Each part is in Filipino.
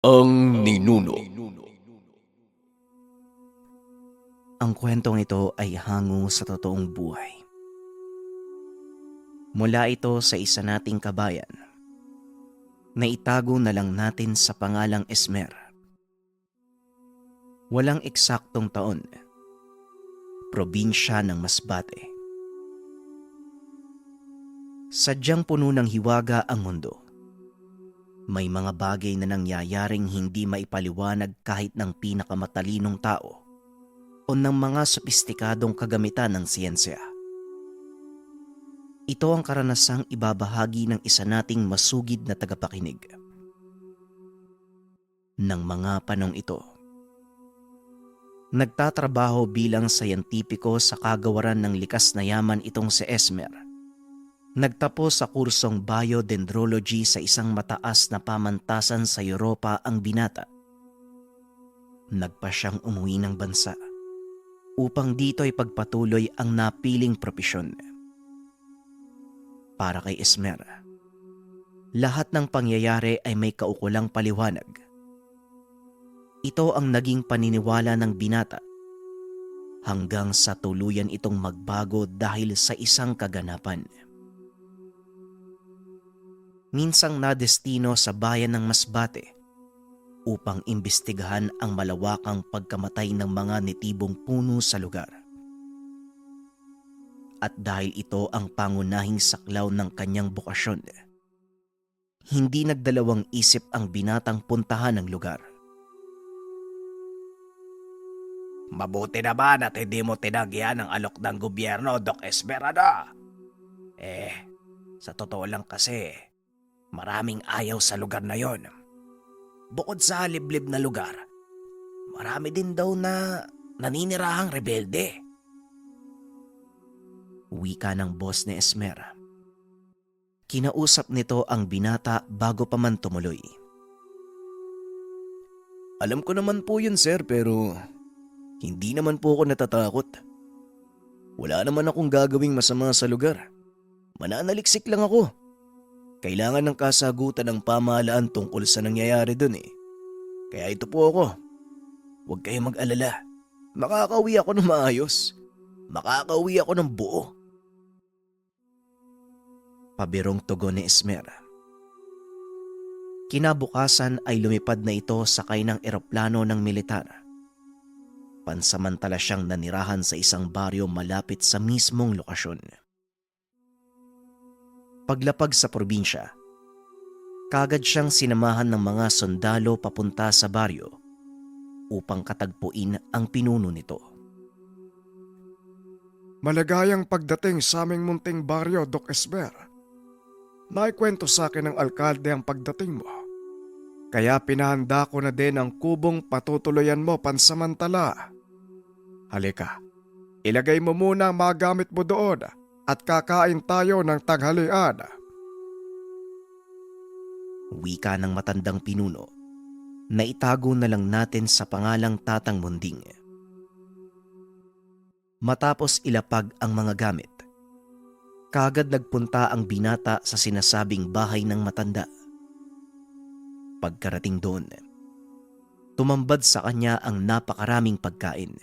Ang Ninuno. Ang kwentong ito ay hango sa totoong buhay. Mula ito sa isa nating kabayan na itago na lang natin sa pangalang Esmer. Walang eksaktong taon, probinsya ng Masbate. Sadyang puno ng hiwaga ang mundo. May mga bagay na nangyayaring hindi maipaliwanag kahit ng pinakamatalinong tao o ng mga sopistikadong kagamitan ng siyensya. Ito ang karanasang ibabahagi ng isa nating masugid na tagapakinig. Nang mga panong ito, nagtatrabaho bilang sayantipiko sa kagawaran ng likas na yaman itong si Esmer. Nagtapos sa kursong biodendrology sa isang mataas na pamantasan sa Europa ang binata. Nagpa siyang umuwi ng bansa upang dito ay pagpatuloy ang napiling propesyon. Para kay Esmer, lahat ng pangyayari ay may kaukulang paliwanag. Ito ang naging paniniwala ng binata hanggang sa tuluyan itong magbago dahil sa isang kaganapan. Minsang nadestino sa bayan ng Masbate upang imbestigahan ang malawakang pagkamatay ng mga netibong puno sa lugar. At dahil ito ang pangunahing saklaw ng kanyang bukasyon, hindi nagdalawang isip ang binatang puntahan ng lugar. Mabuti naman at hindi mo tinagyan ang alok ng gobyerno, Doc Esmeralda. Sa totoo lang kasi, maraming ayaw sa lugar na yon. Bukod sa liblib na lugar, marami din daw na naninirahang rebelde. Wika ng boss ni Esmer. Kinausap nito ang binata bago pa man tumuloy. Alam ko naman po yun, sir, pero hindi naman po ako natatakot. Wala naman akong gagawing masama sa lugar. Mananaliksik lang ako. Kailangan ng kasagutan ng pamahalaan tungkol sa nangyayari dun eh. Kaya ito po ako. Huwag kayong mag-alala. Makakauwi ako ng maayos. Makakauwi ako ng buo. Pabirong tugon ni Esmer. Kinabukasan ay lumipad na ito sakay ng eroplano ng militar. Pansamantala siyang nanirahan sa isang baryo malapit sa mismong lokasyon. Paglapag sa probinsya, kagad siyang sinamahan ng mga sundalo papunta sa baryo upang katagpuin ang pinuno nito. Maligayang pagdating sa aming munting baryo, Doc Esmer. Naikwento sa akin ng alkalde ang pagdating mo. Kaya pinahanda ko na din ang kubong patutuloyan mo pansamantala. Halika, ilagay mo muna ang mga gamit mo doon at kakain tayo ng tanghalian. Wika ng matandang pinuno na itago na lang natin sa pangalang Tatang Munding. Matapos ilapag ang mga gamit, kaagad nagpunta ang binata sa sinasabing bahay ng matanda. Pagkarating doon, tumambad sa kanya ang napakaraming pagkain.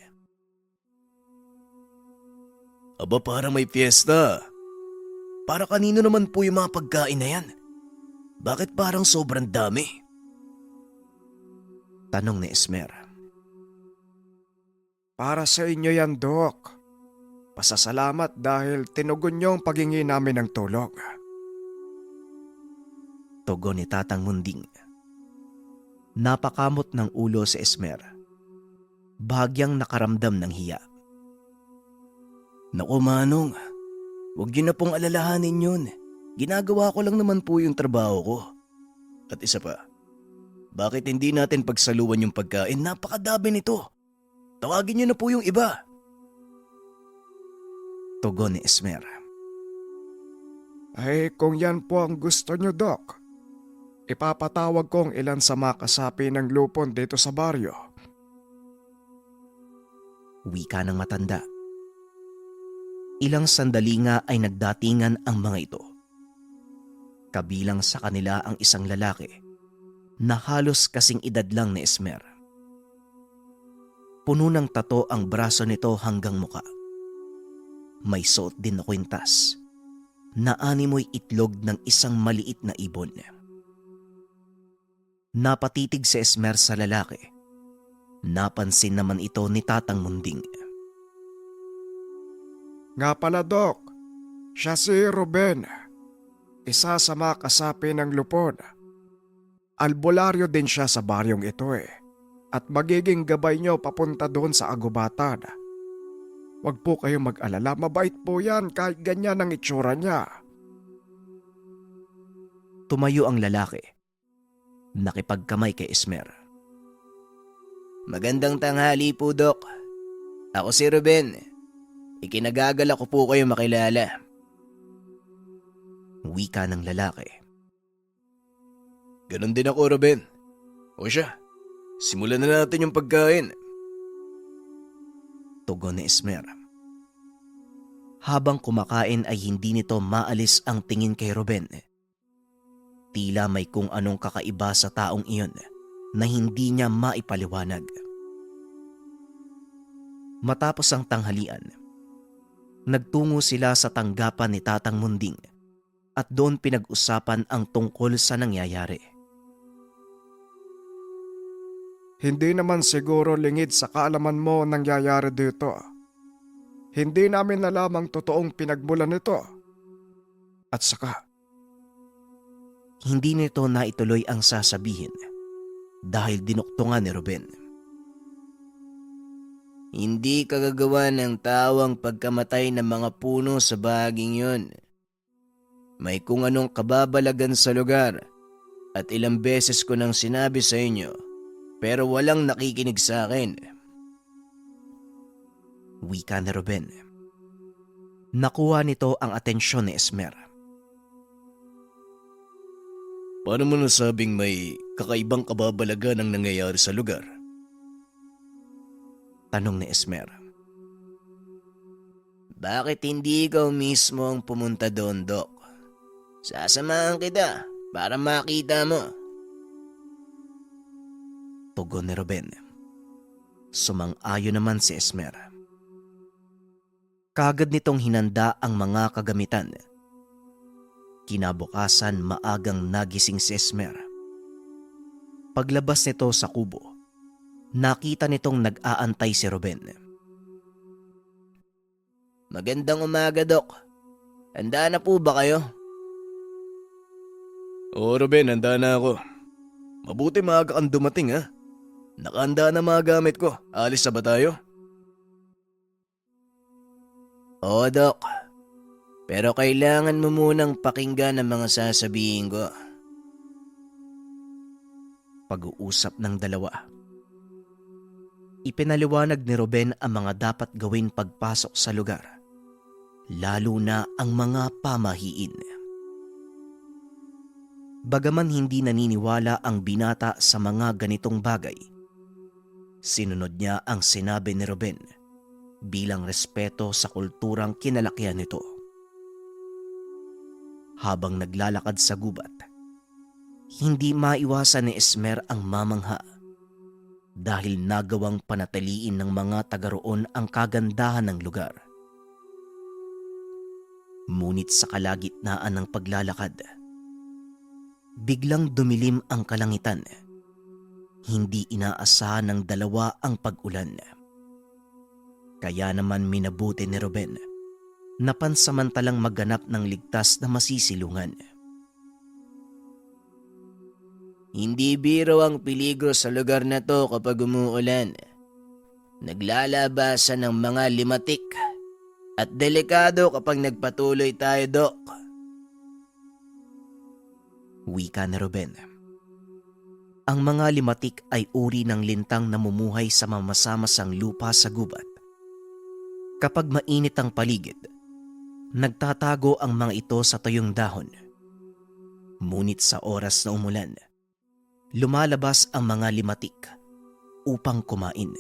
Aba, parang may fiesta. Para kanino naman po yung mga pagkain na yan? Bakit parang sobrang dami? Tanong ni Esmer. Para sa inyo yan, Doc. Pasasalamat dahil tinugon niyo ang paghingi namin ng tulong. Tugon ni Tatang Munding. Napakamot ng ulo si Esmer. Bahagyang nakaramdam ng hiya. Naku Manong, huwag niyo na pong alalahanin yun. Ginagawa ko lang naman po yung trabaho ko. At isa pa, bakit hindi natin pagsaluan yung pagkain? Napakadami nito. Tawagin niyo na po yung iba. Tugon ni Esmer. Ay, kung yan po ang gusto niyo, Doc, ipapatawag kong ilan sa mga kasapi ng lupon dito sa baryo. Wika ng matanda. Ilang sandali nga ay nagdatingan ang mga ito. Kabilang sa kanila ang isang lalaki na halos kasing edad lang ni Esmer. Puno ng tato ang braso nito hanggang muka. May suot din na kwintas na animoy itlog ng isang maliit na ibon. Napatitig si Esmer sa lalaki. Napansin naman ito ni Tatang Munding. Nga pala, Dok. Siya si Ruben. Isa sa mga kasapi ng lupon. Albularyo din siya sa baryong ito At magiging gabay niyo papunta doon sa agubatan. Huwag po kayong mag-alala, mabait po yan kahit ganyan ang itsura niya. Tumayo ang lalaki. Nakipagkamay kay Esmer. Magandang tanghali po, Dok. Ako si Ruben. Ikinagagala ko po kayo makilala. Wika ng lalaki. Ganon din ako, Ruben. O siya, simulan na natin yung pagkain. Tugon ni Esmer. Habang kumakain ay hindi nito maalis ang tingin kay Ruben. Tila may kung anong kakaiba sa taong iyon na hindi niya maipaliwanag. Matapos ang tanghalian, nagtungo sila sa tanggapan ni Tatang Munding at doon pinag-usapan ang tungkol sa nangyayari. Hindi naman siguro lingid sa kaalaman mo ang nangyayari dito. Hindi namin alam ang totoong pinagmulan nito. At saka, Hindi nito naituloy ang sasabihin dahil dinuktungan ni Ruben. Hindi kagagawa ng tao ang pagkamatay ng mga puno sa bahaging yun. May kung anong kababalagan sa lugar at ilang beses ko nang sinabi sa inyo pero walang nakikinig sa akin. Wika ni Ruben. Nakuha nito ang atensyon ni Esmer. Paano mo nasabing may kakaibang kababalagan ang nangyayari sa lugar? Tanong ni Esmer. Bakit hindi ikaw mismo ang pumunta doon, Dok? Sasamahan kita para makita mo. Tugon ni Ruben. Sumang-ayon naman si Esmer. Kagad nitong hinanda ang mga kagamitan. Kinabukasan maagang nagising si Esmer. Paglabas nito sa kubo, nakita nitong nag-aantay si Ruben. Magandang umaga, Dok. Handa na po ba kayo? Oo, Ruben, handa na ako. Mabuti maaga kang dumating, ha? Nakahanda na mga gamit ko. Alis na ba tayo? Oo, Dok. Pero kailangan mo munang pakinggan ang mga sasabihin ko. Pag-uusap ng dalawa. Ipinaliwanag ni Ruben ang mga dapat gawin pagpasok sa lugar, lalo na ang mga pamahiin. Bagaman hindi naniniwala ang binata sa mga ganitong bagay, sinunod niya ang sinabi ni Ruben bilang respeto sa kulturang kinalakihan nito. Habang naglalakad sa gubat, hindi maiwasan ni Esmer ang mamangha dahil nagawang panatiliin ng mga taga-roon ang kagandahan ng lugar. Ngunit sa kalagitnaan ng paglalakad, biglang dumilim ang kalangitan. Hindi inaasahan ng dalawa ang pag-ulan. Kaya naman minabuti ni Ruben na pansamantalang magganap ng ligtas na masisilungan. Hindi biro ang peligro sa lugar na to kapag umuulan. Naglalabasan ng mga limatik at delikado kapag nagpatuloy tayo, Dok. Wika ni Ruben. Ang mga limatik ay uri ng lintang namumuhay sa mamasamasang lupa sa gubat. Kapag mainit ang paligid, nagtatago ang mga ito sa tuyong dahon. Ngunit sa oras na umulan, lumalabas ang mga limatik upang kumain.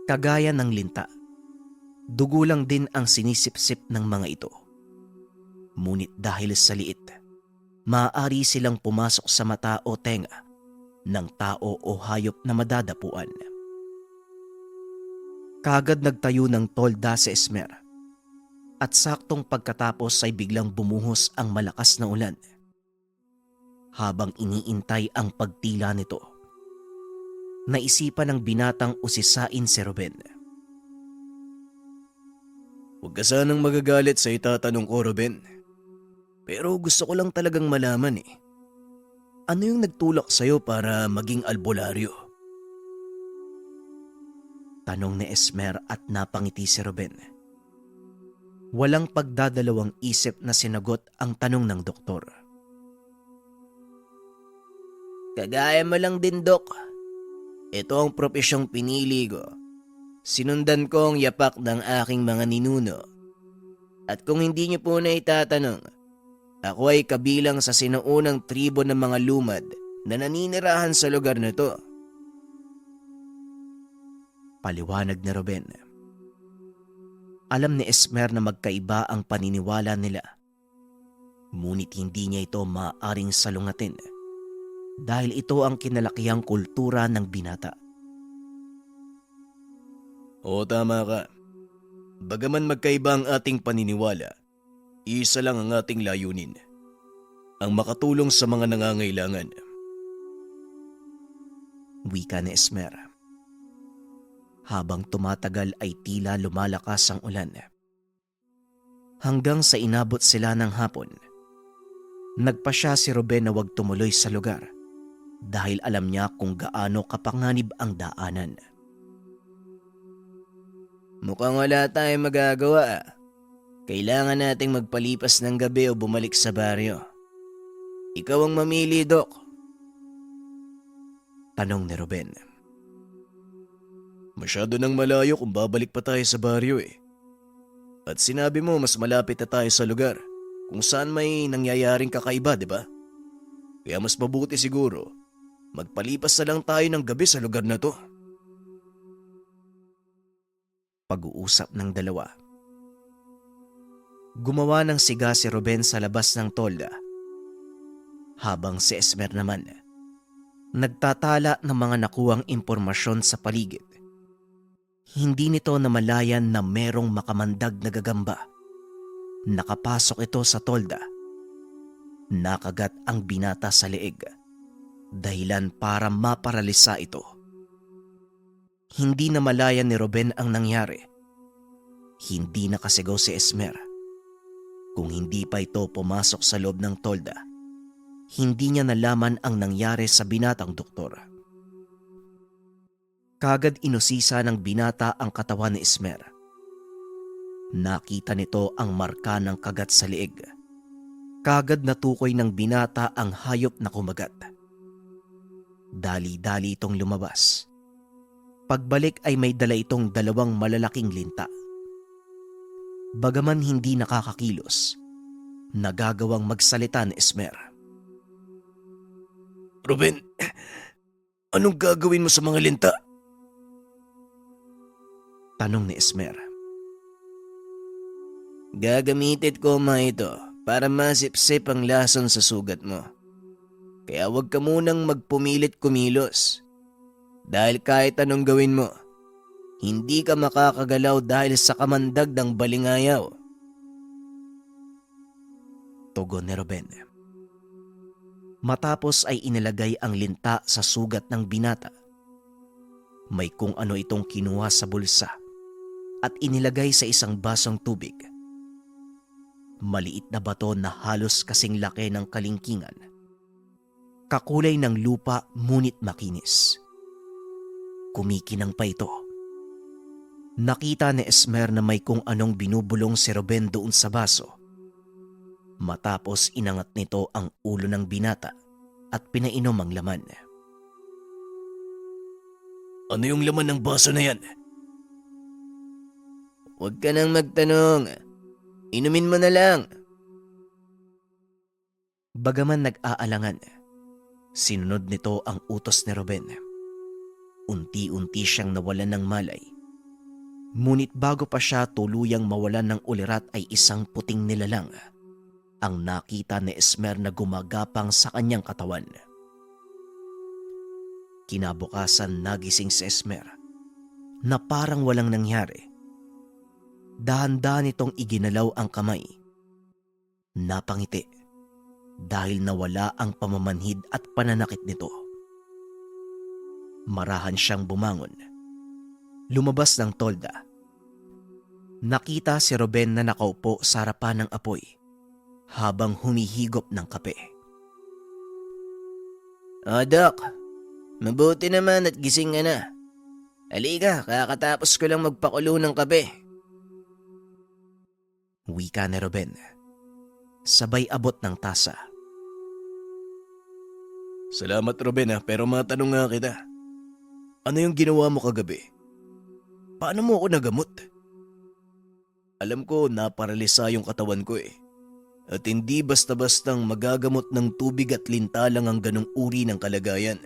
Kagaya ng linta, dugo lang din ang sinisipsip ng mga ito. Ngunit dahil sa liit, maaari silang pumasok sa mata o tenga ng tao o hayop na madadapuan. Kagad nagtayo ng tolda si Esmer at saktong pagkatapos ay biglang bumuhos ang malakas na ulan. Habang iniintay ang pagtila nito, naisipan ng binatang usisain si Ruben. Huwag ka sanang magagalit sa itatanong ko, Ruben. Pero gusto ko lang talagang malaman eh. Ano yung nagtulak sa'yo para maging albularyo? Tanong ni Esmer at napangiti si Ruben. Walang pagdadalawang isip na sinagot ang tanong ng doktor. Kagaya mo lang din, Dok. Ito ang propesyong pinili ko. Sinundan ko ang yapak ng aking mga ninuno. At kung hindi niyo po na itatanong, ako ay kabilang sa sinuunang tribo ng mga lumad na naninirahan sa lugar na to. Paliwanag ni Ruben. Alam ni Esmer na magkaiba ang paniniwala nila. Ngunit hindi niya ito maaaring salungatin dahil ito ang kinalakihang kultura ng binata. Oo, tama ka. Bagaman magkaiba ang ating paniniwala, isa lang ang ating layunin. Ang makatulong sa mga nangangailangan. Wika ni Esmer. Habang tumatagal ay tila lumalakas ang ulan. Hanggang sa inabot sila ng hapon, nagpasya si Ruben na huwag tumuloy sa lugar dahil alam niya kung gaano kapanganib ang daanan. Mukhang wala tayong magagawa. Kailangan nating magpalipas ng gabi o bumalik sa baryo. Ikaw ang mamili, Dok. Tanong ni Ruben. Masyado nang malayo kung babalik pa tayo sa baryo eh. At sinabi mo mas malapit na tayo sa lugar kung saan may nangyayaring kakaiba, di ba? Kaya mas mabuti siguro, magpalipas na lang tayo ng gabi sa lugar na to. Pag-uusap ng dalawa. Gumawa ng siga si Ruben sa labas ng tolda, habang si Esmer naman nagtatala ng mga nakuwang impormasyon sa paligid. Hindi nito namalayan na merong makamandag na gagamba. Nakapasok ito sa tolda. Nakagat ang binata sa leeg, dahilan para maparalisa ito. Hindi namalayan ni Ruben ang nangyari. Hindi nakasigaw si Esmer. Kung hindi pa ito pumasok sa loob ng tolda, hindi niya nalaman ang nangyari sa binatang doktor. Kagad inusisa ng binata ang katawan ni Esmer. Nakita nito ang marka ng kagat sa leeg. Kagad natukoy ng binata ang hayop na kumagat. Dali-dali itong lumabas. Pagbalik ay may dala itong 2 malalaking linta. Bagaman hindi nakakakilos, nagagawang magsalita ni Esmer. Ruben, anong gagawin mo sa mga linta? Tanong ni Esmer. Gagamitin ko mga ito para masipsip ang lason sa sugat mo. Kaya huwag ka munang magpumilit kumilos. Dahil kahit anong gawin mo, hindi ka makakagalaw dahil sa kamandag ng balingayaw. Tugon ni Ruben. Matapos ay inilagay ang linta sa sugat ng binata. May kung ano itong kinuha sa bulsa at inilagay sa isang basong tubig. Maliit na bato na halos kasing laki ng kalingkingan. Kakulay ng lupa ngunit makinis. Kumikinang pa ito. Nakita ni Esmer na may kung anong binubulong si Ruben doon sa baso. Matapos inangat nito ang ulo ng binata at pinainom ang laman. Ano yung laman ng baso na yan? Huwag ka nang magtanong. Inumin mo na lang. Bagaman nag-aalangan, sinunod nito ang utos ni Ruben. Unti-unti siyang nawalan ng malay. Ngunit bago pa siya tuluyang mawalan ng ulirat ay isang puting nilalang ang nakita ni Esmer na gumagapang sa kanyang katawan. Kinabukasan nagising si Esmer na parang walang nangyari. Dahan-dahan itong iginalaw ang kamay. Napangiti dahil nawala ang pamamanhid at pananakit nito. Marahan siyang bumangon. Lumabas ng tolda. Nakita si Ruben na nakaupo sa harapan ng apoy habang humihigop ng kape. Doc. Mabuti naman at gising ka na. Halika, kakatapos ko lang magpakulo ng kape. Wika ni Ruben. Sabay abot ng tasa. Salamat Ruben pero matanong nga kita. Ano yung ginawa mo kagabi? Paano mo ako nagamot? Alam ko naparalisa yung katawan ko At hindi basta-bastang magagamot ng tubig at linta lang ang ganong uri ng kalagayan.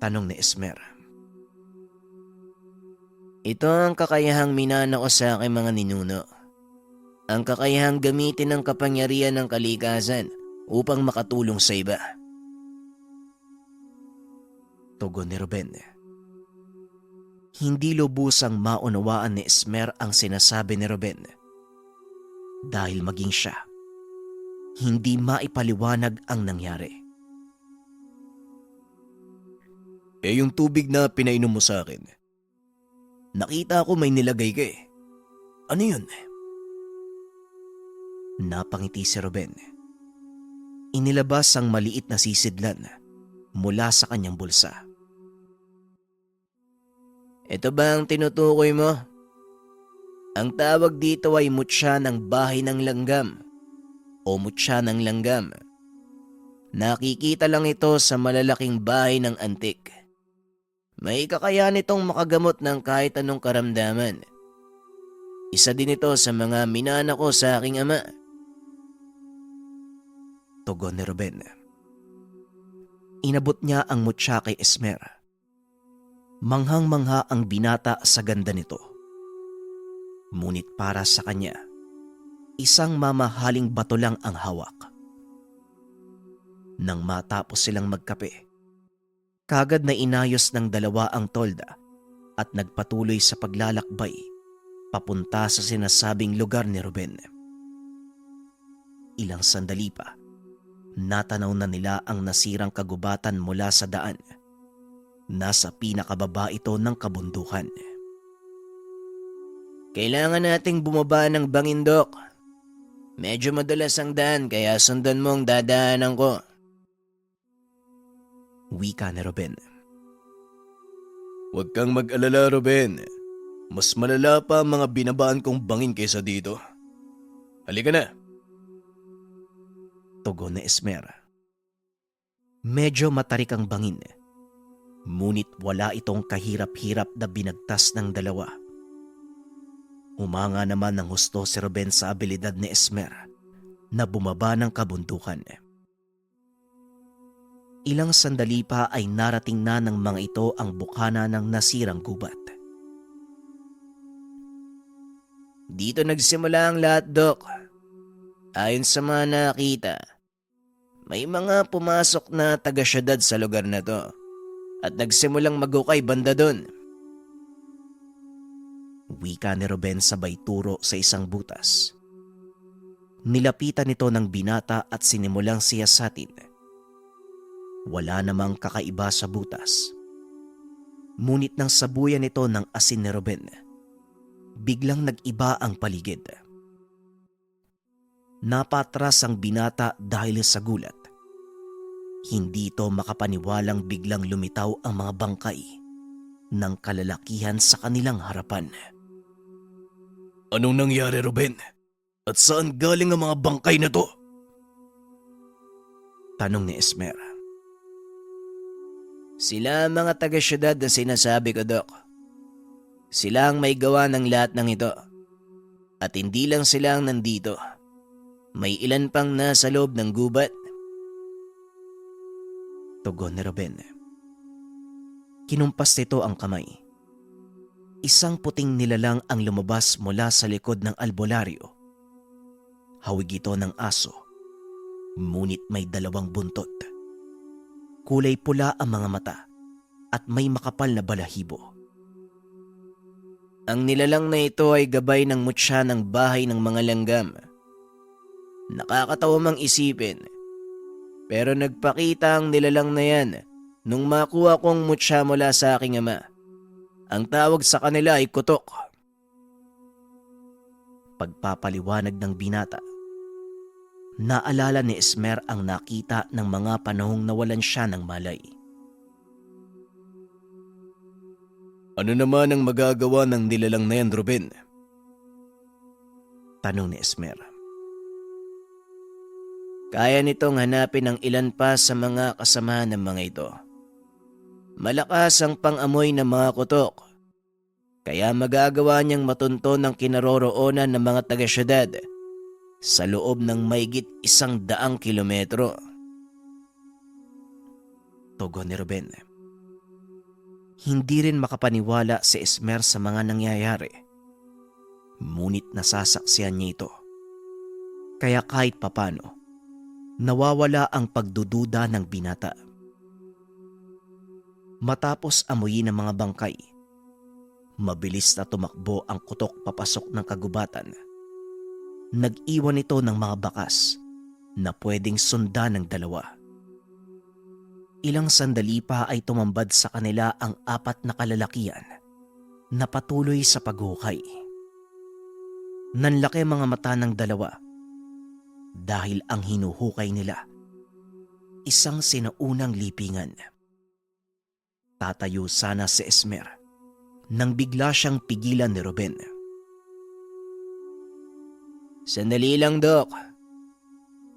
Tanong ni Esmer. Ito ang kakayahang minana ko sa aking mga ninuno. Ang kakayahang gamitin ng kapangyarihan ng kalikasan upang makatulong sa iba. Tugon ni Ruben. Hindi lubusang maunawaan ni Esmer ang sinasabi ni Ruben. Dahil maging siya, hindi maipaliwanag ang nangyari. Yung tubig na pinainom mo sa akin. Nakita ko may nilagay ka Ano yun? Napangiti si Ruben. Inilabas ang maliit na sisidlan mula sa kanyang bulsa. Ito ba ang tinutukoy mo? Ang tawag dito ay mutya ng bahay ng langgam o mutya ng langgam. Nakikita lang ito sa malalaking bahay ng antik. May kakayahan itong makagamot ng kahit anong karamdaman. Isa din ito sa mga minana ko sa aking ama. Tugon ni Ruben. Inabot niya ang mutya kay Esmer. Manghang-mangha ang binata sa ganda nito. Ngunit para sa kanya, isang mamahaling bato lang ang hawak. Nang matapos silang magkape, kagad na inayos ng dalawa ang tolda at nagpatuloy sa paglalakbay papunta sa sinasabing lugar ni Ruben. Ilang sandali pa, natanaw na nila ang nasirang kagubatan mula sa daan. Nasa pinakababa ito ng kabundukan. Kailangan nating bumaba ng bangin, Doc. Medyo madulas ang daan kaya sundan mo ang dadaanan ko. Wika ni Ruben. Huwag kang mag-alala, Ruben. Mas malala pa ang mga binabaan kong bangin kaysa dito. Halika na. Tugon ni Esmer. Medyo matarik ang bangin. Ngunit wala itong kahirap-hirap na binagtas ng dalawa. Humanga naman ng husto si Ruben sa abilidad ni Esmer na bumaba ng kabundukan. Ilang sandali pa ay narating na ng mga ito ang bukana ng nasirang gubat. Dito nagsimula ang lahat, Doc. Ayon sa mga nakita, may mga pumasok na taga-syudad sa lugar na to at nagsimulang magukay banda doon. Wika ni Ruben sabay turo sa isang butas. Nilapitan ito ng binata at sinimulang siyasatin. Wala namang kakaiba sa butas. Ngunit nang sabuyan ito ng asin ni Ruben, biglang nag-iba ang paligid. Napatras ang binata dahil sa gulat. Hindi ito makapaniwalang biglang lumitaw ang mga bangkay ng kalalakihan sa kanilang harapan. Anong nangyari, Ruben? At saan galing ang mga bangkay na to? Tanong ni Esmer. Sila ang mga taga-syudad na sinasabi ko, Doc. Sila ang may gawa ng lahat ng ito. At hindi lang sila ang nandito. May ilan pang nasa loob ng gubat. Tugon ni Ruben. Kinumpas nito ang kamay. Isang puting nilalang ang lumabas mula sa likod ng albularyo. Hawig ito ng aso, ngunit may dalawang buntot. Kulay pula ang mga mata at may makapal na balahibo. Ang nilalang na ito ay gabay ng mutya ng bahay ng mga langgam. Nakakatawa mang isipin, pero nagpakita ang nilalang na yan nung makuha kong mutya mula sa aking ama. Ang tawag sa kanila ay kutok. Pagpapaliwanag ng binata, naalala ni Esmer ang nakita ng mga panahong nawalan siya ng malay. Ano naman ang magagawa ng nilalang na yan, Ruben? Tanong ni Esmer. Kaya nitong hanapin ang ilan pa sa mga kasama ng mga ito. Malakas ang pang-amoy ng mga kutok, kaya magagawa niyang matunton ang kinaroroonan ng mga taga-syudad sa loob ng mahigit 100 kilometro. Tugon ni Ruben. Hindi rin makapaniwala si Esmer sa mga nangyayari. Ngunit nasasaksihan niya ito. Kaya kahit papano, nawawala ang pagdududa ng binata. Matapos amuyin ng mga bangkay, mabilis na tumakbo ang kutok papasok ng kagubatan. Nag-iwan ito ng mga bakas na pwedeng sundan ng dalawa. Ilang sandali pa ay tumambad sa kanila ang 4 na kalalakihan na patuloy sa paghukay. Nanlaki mga mata ng dalawa dahil ang hinuhukay nila isang sinaunang lipingan. Tatayo sana si Esmer nang bigla siyang pigilan ni Ruben. Sandali lang, Dok.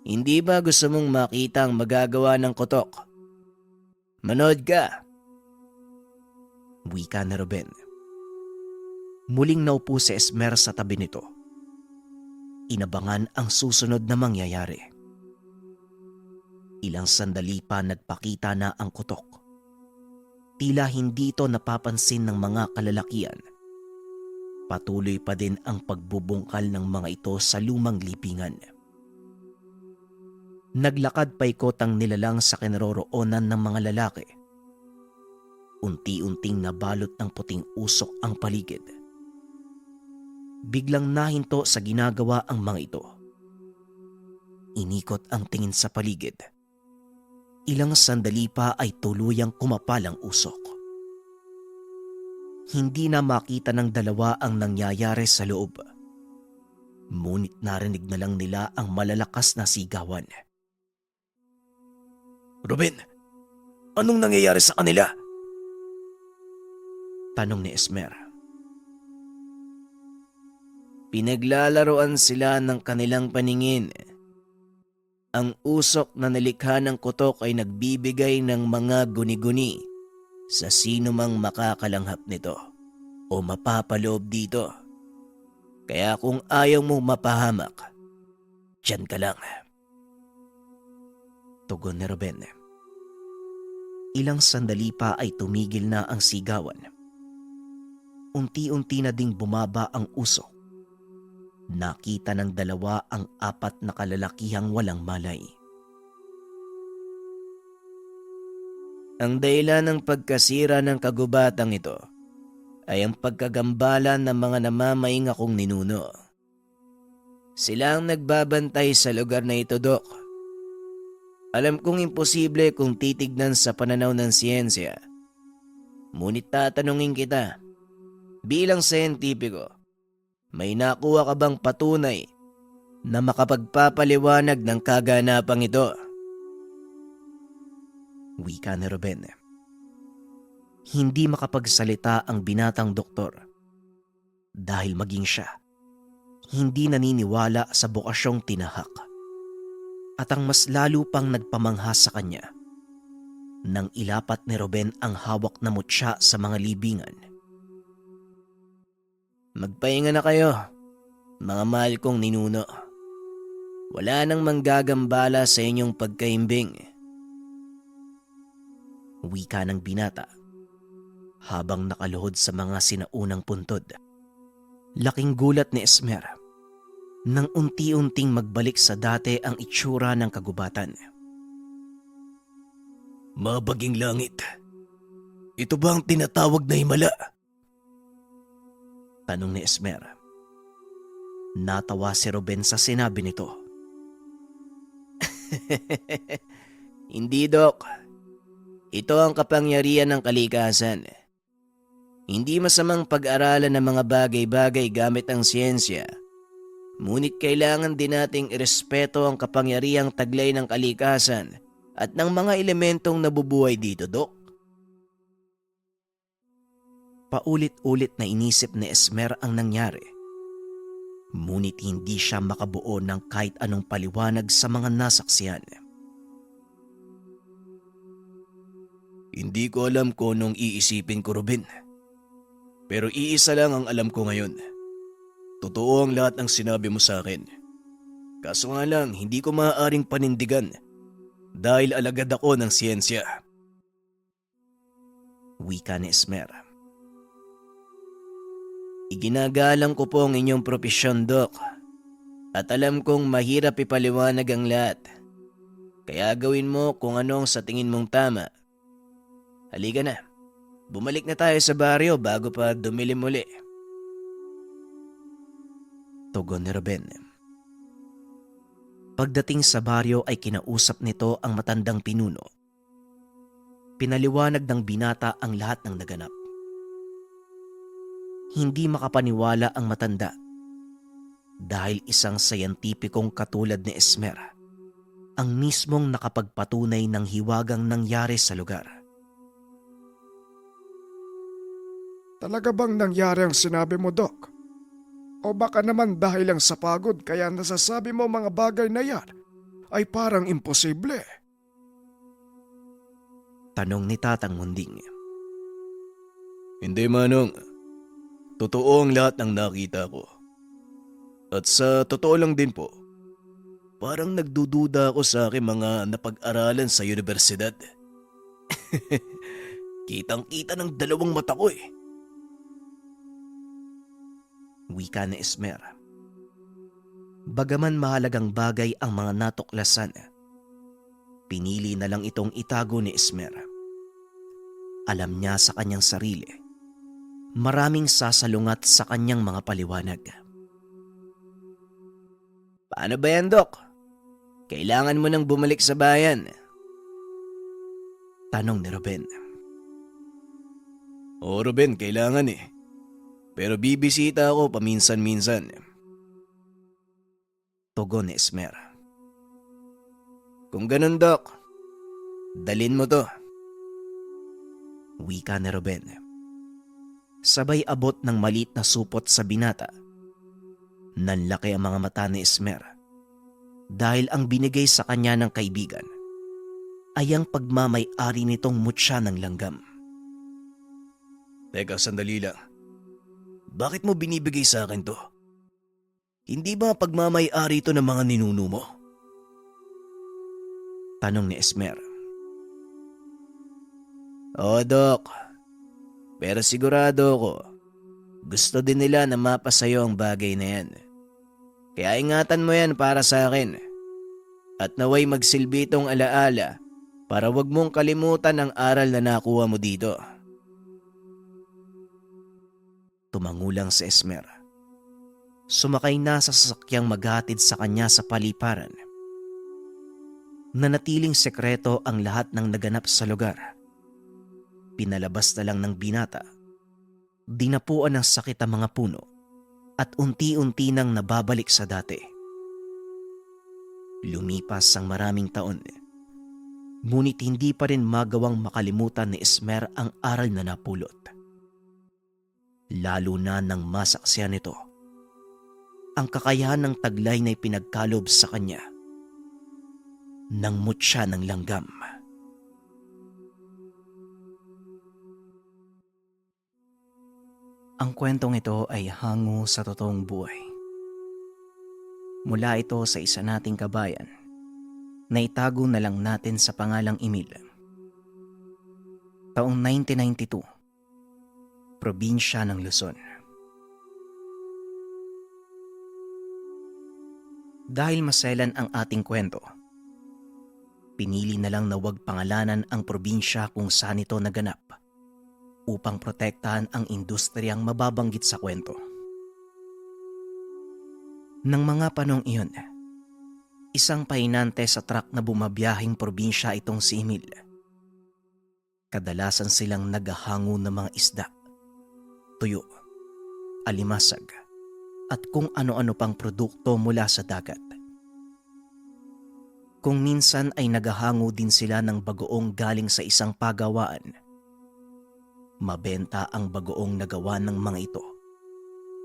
Hindi ba gusto mong makita ang magagawa ng kutok? Manood ka. Wika ni Ruben. Muling naupo si Esmer sa tabi nito. Inabangan ang susunod na mangyayari. Ilang sandali pa nagpakita na ang kutok. Tila hindi ito napapansin ng mga kalalakian. Patuloy pa din ang pagbubungkal ng mga ito sa lumang lipingan. Naglakad paikot ang nilalang sa kinaroroonan ng mga lalaki. Unti-unting nabalot ng puting usok ang paligid. Biglang nahinto sa ginagawa ang mga ito. Inikot ang tingin sa paligid. Ilang sandali pa ay tuluyang kumapal ang usok. Hindi na makita ng dalawa ang nangyayari sa loob. Ngunit narinig na lang nila ang malalakas na sigawan. Ruben, anong nangyayari sa kanila? Tanong ni Esmer. Pinaglalaroan sila ng kanilang paningin. Ang usok na nalikha ng kutok ay nagbibigay ng mga guni-guni sa sino mang makakalanghap nito o mapapaloob dito. Kaya kung ayaw mo mapahamak, diyan ka lang. Tugon ni Ruben. Ilang sandali pa ay tumigil na ang sigawan. Unti-unti na ding bumaba ang usok. Nakita ng dalawa ang 4 na kalalakihang walang malay. Ang dahilan ng pagkasira ng kagubatang ito ay ang pagkagambala ng mga namamaing akong ninuno. Sila ang nagbabantay sa lugar na ito, Dok. Alam kong imposible kung titignan sa pananaw ng siyensya. Ngunit tatanungin kita, bilang siyentipiko, may nakuha ka bang patunay na makapagpapaliwanag ng kaganapang ito? Wika ni Ruben. Hindi makapagsalita ang binatang doktor dahil maging siya hindi naniniwala sa bukasyong tinahak. At ang mas lalo pang nagpamangha sa kanya nang ilapat ni Ruben ang hawak na mutya sa mga libingan. Magpahinga na kayo, mga mahal kong ninuno. Wala nang manggagambala sa inyong pagkaimbing. Wika ng binata habang nakaluhod sa mga sinaunang puntod. Laking gulat ni Esmer nang unti-unting magbalik sa dati ang itsura ng kagubatan. Mabaging langit. Ito ba ang tinatawag na himala? Tanong ni Esmer. Natawa si Ruben sa sinabi nito. Hindi, Dok. Ito ang kapangyarihan ng kalikasan. Hindi masamang pag-aralan ng mga bagay-bagay gamit ang siyensya. Ngunit kailangan din nating irespeto ang kapangyarihang taglay ng kalikasan at ng mga elementong nabubuhay dito, Dok. Paulit-ulit na inisip ni Esmer ang nangyari. Ngunit hindi siya makabuo ng kahit anong paliwanag sa mga nasaksihan. Hindi ko alam kung anong iisipin ko, Ruben. Pero iisa lang ang alam ko ngayon. Totoo ang lahat ng sinabi mo sa akin. Kaso nga lang, hindi ko maaaring panindigan dahil alagad ako ng siyensya. Wika ni Esmer. Iginagalang ko po ang inyong propesyon, Dok. At alam kong mahirap ipaliwanag ang lahat. Kaya gawin mo kung anong sa tingin mong tama. Halika na. Bumalik na tayo sa baryo bago pa dumilim muli. Tugon ni Ruben. Pagdating sa baryo ay kinausap nito ang matandang pinuno. Pinaliwanag ng binata ang lahat ng naganap. Hindi makapaniwala ang matanda dahil isang sayantipikong katulad ni Esmer ang mismong nakapagpatunay ng hiwagang nangyari sa lugar. Talaga bang nangyari ang sinabi mo, Doc? O baka naman dahil lang sa pagod kaya nasasabi mo mga bagay na yan ay parang imposible? Tanong ni Tatang Munding. Hindi, Manong. Totoo ang lahat ng nakita ko. At sa totoo lang din po, parang nagdududa ako sa aking mga napag-aralan sa universidad. Kitang-kita ng dalawang mata ko eh. Wika ni Esmer. Bagaman mahalagang bagay ang mga natuklasan, pinili na lang itong itago ni Esmer. Alam niya sa kanyang sarili, maraming sasalungat sa kanyang mga paliwanag. Paano ba yan, Dok? Kailangan mo nang bumalik sa bayan. Tanong ni Ruben. Oo, Ruben, kailangan eh. Pero bibisita ako paminsan-minsan. Tugon ni Esmer. Kung ganun, Dok, dalin mo to. Wika ni Ruben. Sabay abot ng maliit na supot sa binata. Nanlaki ang mga mata ni Esmer dahil ang binigay sa kanya ng kaibigan ay ang pagmamay-ari nitong mutya ng langgam. Teka, sandali lang. Bakit mo binibigay sa akin to? Hindi ba pagmamay-ari ito ng mga ninuno mo? Tanong ni Esmer. Oo, Dok. Pero sigurado ako, gusto din nila na mapasayo ang bagay na yan. Kaya ingatan mo yan para sa akin. At naway magsilbi itong alaala para wag mong kalimutan ang aral na nakuha mo dito. Tumangulang si Esmer. Sumakay na sa sasakyang maghatid sa kanya sa paliparan. Nanatiling sekreto ang lahat ng naganap sa lugar. Pinalabas na lang ng binata. Dinapuan ng sakit ang mga puno at unti-unti nang nababalik sa dati. Lumipas ang maraming taon, ngunit hindi pa rin magawang makalimutan ni Esmer ang aral na napulot. Lalo na nang masaksihan nito ang kakayahan ng taglay na ipinagkalob sa kanya ng mutya ng langgam. Ang kwentong ito ay hango sa totoong buhay. Mula ito sa isa nating kabayan na itago na lang natin sa pangalang Emil. Taong 1992, probinsya ng Luzon. Dahil maselan ang ating kwento, pinili na lang na huwag pangalanan ang probinsya kung saan ito naganap upang protektahan ang industriyang mababanggit sa kwento. Nang mga panong iyon, isang pahinante sa truck na bumabiyahing probinsya itong si Emil. Kadalasan silang naghahango ng mga isda, tuyo, alimasag, at kung ano-ano pang produkto mula sa dagat. Kung minsan ay naghahango din sila ng bagoong galing sa isang pagawaan. Mabenta ang bagoong nagawa ng mga ito,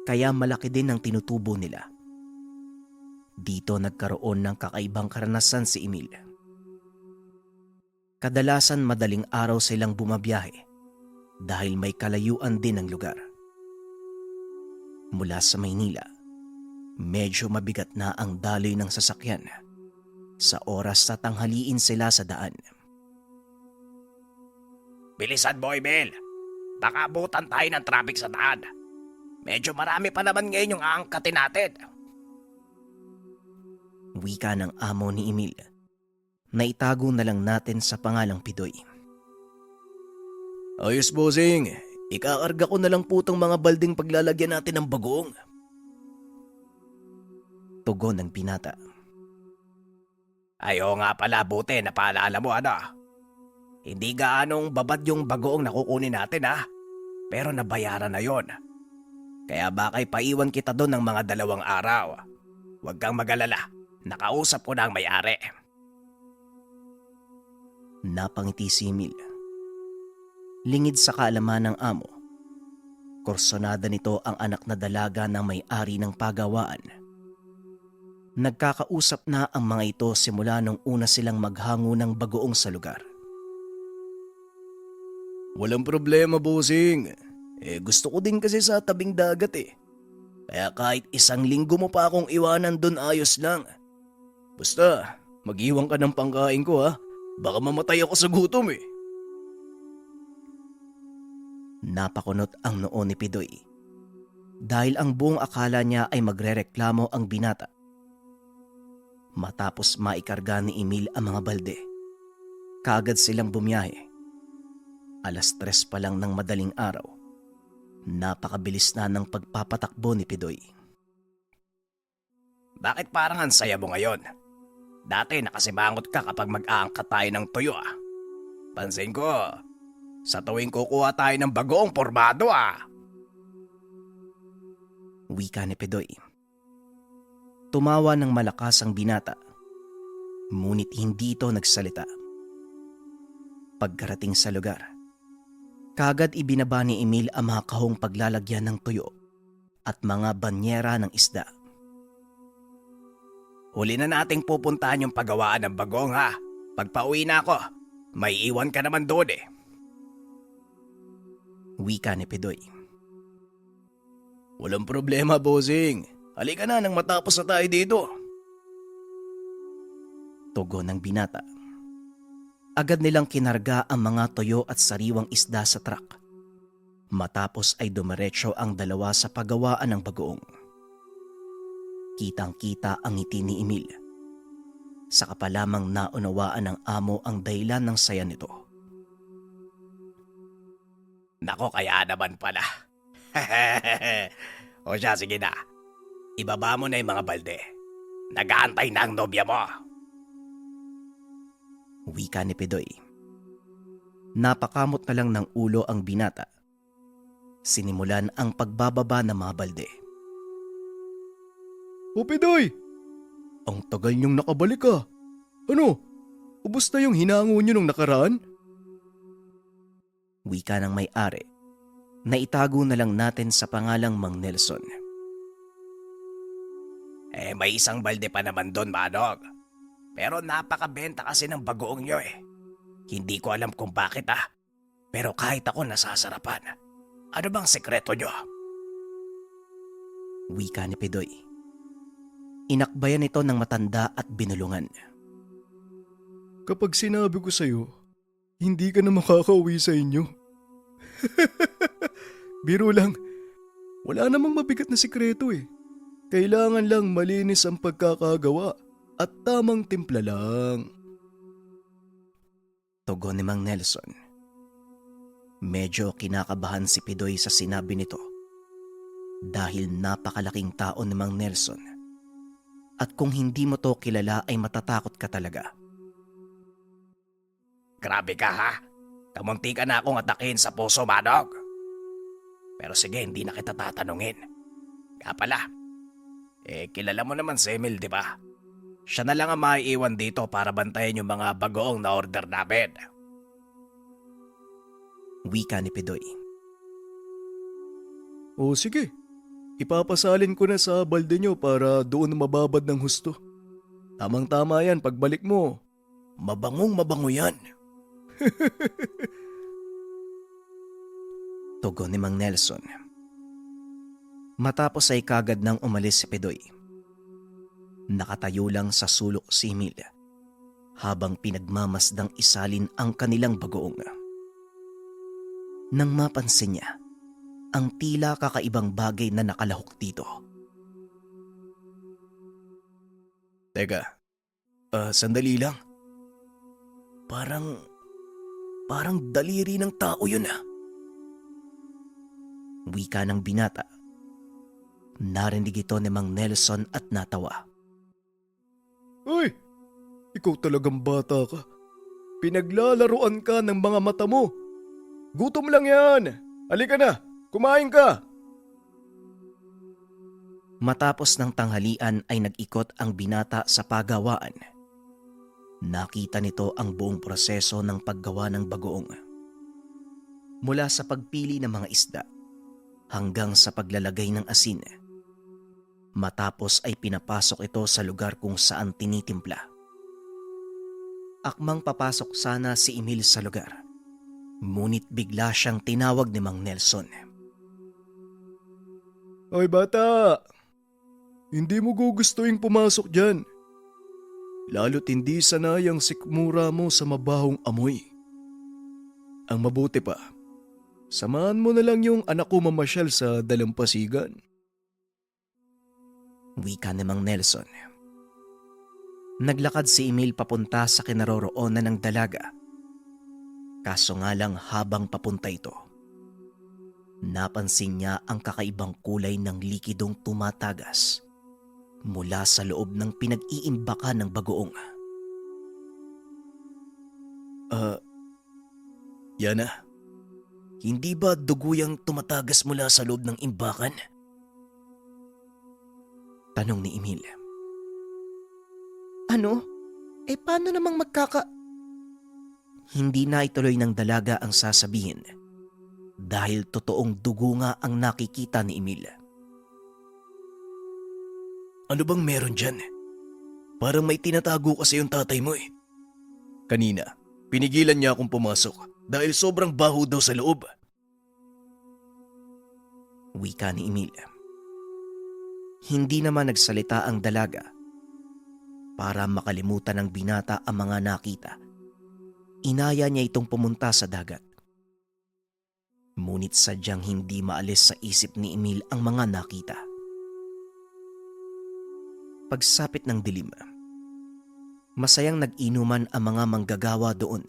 kaya malaki din ang tinutubo nila. Dito nagkaroon ng kakaibang karanasan si Emil. Kadalasan madaling araw silang bumabiyahe dahil may kalayuan din ang lugar. Mula sa Maynila, medyo mabigat na ang daloy ng sasakyan sa oras na tanghaliin sila sa daan. Bilisan mo, Emil. Baka abutan tayo ng traffic sa daan. Medyo marami pa naman ngayon yung aangkatin natin. Wika ng amo ni Emil na itago na lang natin sa pangalang Pidoy. Ayos, bossing. Ikakarga ko na lang po tong mga balding paglalagyan natin ng bagoong. Tugon ng binata. Ayo nga pala, buti napaalala mo Hindi gaanong babad yung bagoong nakukunin natin Pero nabayaran na yon. Kaya baka'y paiwan kita doon ng mga 2 araw. Huwag kang mag-alala. Nakausap ko na ang may-ari. Napangiti si Emil. Lingid sa kaalaman ng amo, kursonada nito ang anak na dalaga ng may-ari ng pagawaan. Nagkakausap na ang mga ito simula nung una silang maghango ng bagoong sa lugar. Walang problema, bossing. Gusto ko din kasi sa tabing dagat Kaya kahit 1 linggo mo pa akong iwanan doon, ayos lang. Basta, mag-iwan ka ng pangkain ko Baka mamatay ako sa gutom Napakunot ang noo ni Pidoy dahil ang buong akala niya ay magrereklamo ang binata. Matapos maikarga ni Emil ang mga balde, kaagad silang bumiyahe. 3:00 pa lang ng madaling araw. Napakabilis na ng pagpapatakbo ni Pidoy. Bakit parang ang saya mo ngayon? Dati nakasimangot ka kapag mag-aangkat tayo ng tuyo Pansin ko, sa tuwing kukuha tayo ng bagoong pormado Wika ni Pidoy. Tumawa ng malakas ang binata, ngunit hindi ito nagsalita. Pagkarating sa lugar, kaagad ibinaba ni Emil ang mga kahong paglalagyan ng tuyo at mga banyera ng isda. Huli na nating pupuntahan yung paggawaan ng bagong Pagpauwi na ako, may iwan ka naman doon Wika ni Pidoy. Walang problema, bossing. Halika na nang matapos na tayo dito. Tugon ng binata. Agad nilang kinarga ang mga toyo at sariwang isda sa truck. Matapos ay dumiretso ang 2 sa paggawaan ng bagoong. Kitang-kita ang ngiti ni Emil. Saka pa lamang naunawaan ng amo ang dahilan ng saya nito. Nako, kaya naman pala. O siya, sige na. Ibaba mo na yung mga balde. Nag-aantay na ang nobya mo. Wika ni Pidoy. Napakamot na lang ng ulo ang binata. Sinimulan ang pagbababa ng mga balde. O Pidoy! Ang tagal niyong nakabalik Ano? Ubus na yung hinango niyo nung nakaraan? Wika ng may-ari na itago na lang natin sa pangalang Mang Nelson. May 1 balde pa naman doon, Manong. Pero napakabenta kasi ng bagoong nyo Hindi ko alam kung bakit Pero kahit ako nasasarapan. Ano bang sekreto nyo? Wika ni Pidoy. Inakbayan ito ng matanda at binulungan. Kapag sinabi ko sa'yo, hindi ka na makakauwi sa inyo. Biro lang, wala namang mabigat na sikreto Kailangan lang malinis ang pagkakagawa at tamang timpla lang. Tugon ni Mang Nelson. Medyo kinakabahan si Pidoy sa sinabi nito dahil napakalaking tao ni Mang Nelson at kung hindi mo to kilala ay matatakot ka talaga. Grabe ka ha? Kamunti ka na akong atakin sa puso, Manong. Pero sige, hindi na kita tatanungin. Kaya pala, kilala mo naman si Emil, di ba? Siya na lang ang maiiwan dito para bantayan yung mga bagoong na order namin. Wika ni Pidoy. O sige, ipapasalin ko na sa balde nyo para doon mababad ng husto. Tamang-tama yan pagbalik mo. Mabangong mabango yan. Tugon ni Mang Nelson. Matapos ay kagad nang umalis si Pidoy. Nakatayo lang sa sulok si Emil habang pinagmamasdang isalin ang kanilang bagoong. Nang mapansin niya ang tila kakaibang bagay na nakalahok dito. Teka, sandali lang. Parang daliri ng tao yun ah. Wika ng binata. Narinig ito ni Mang Nelson at natawa. Uy, ikaw talagang bata ka. Pinaglalaruan ka ng mga mata mo. Gutom lang yan. Halika na, kumain ka. Matapos ng tanghalian ay nag-ikot ang binata sa pagawaan. Nakita nito ang buong proseso ng paggawa ng bagoong. Mula sa pagpili ng mga isda hanggang sa paglalagay ng asin. Matapos ay pinapasok ito sa lugar kung saan tinitimpla. Akmang papasok sana si Emil sa lugar. Ngunit bigla siyang tinawag ni Mang Nelson. Hoy bata, hindi mo gugustuhin pumasok dyan. Lalo't hindi sanay ang sikmura mo sa mabahong amoy. Ang mabuti pa, samahan mo na lang yung anak ko mamasyal sa dalampasigan. Wika ni Mang Nelson. Naglakad si Emil papunta sa kinaroroonan ng dalaga. Kaso nga lang habang papunta ito, napansin niya ang kakaibang kulay ng likidong tumatagas mula sa loob ng pinag-iimbakan ng bagoong. Yana, hindi ba dugo yung tumatagas mula sa loob ng imbakan? Tanong ni Emil. Ano? Paano namang Hindi na ituloy ng dalaga ang sasabihin dahil totoong dugo nga ang nakikita ni Emil. Ano bang meron dyan? Parang may tinatago kasi yung tatay mo eh. Kanina, pinigilan niya akong pumasok dahil sobrang baho daw sa loob. Wika ni Emil. Hindi naman nagsalita ang dalaga para makalimutan ng binata ang mga nakita. Inaya niya itong pumunta sa dagat. Ngunit sadyang hindi maalis sa isip ni Emil ang mga nakita. Pagsapit ng dilim, masayang nag-inuman ang mga manggagawa doon.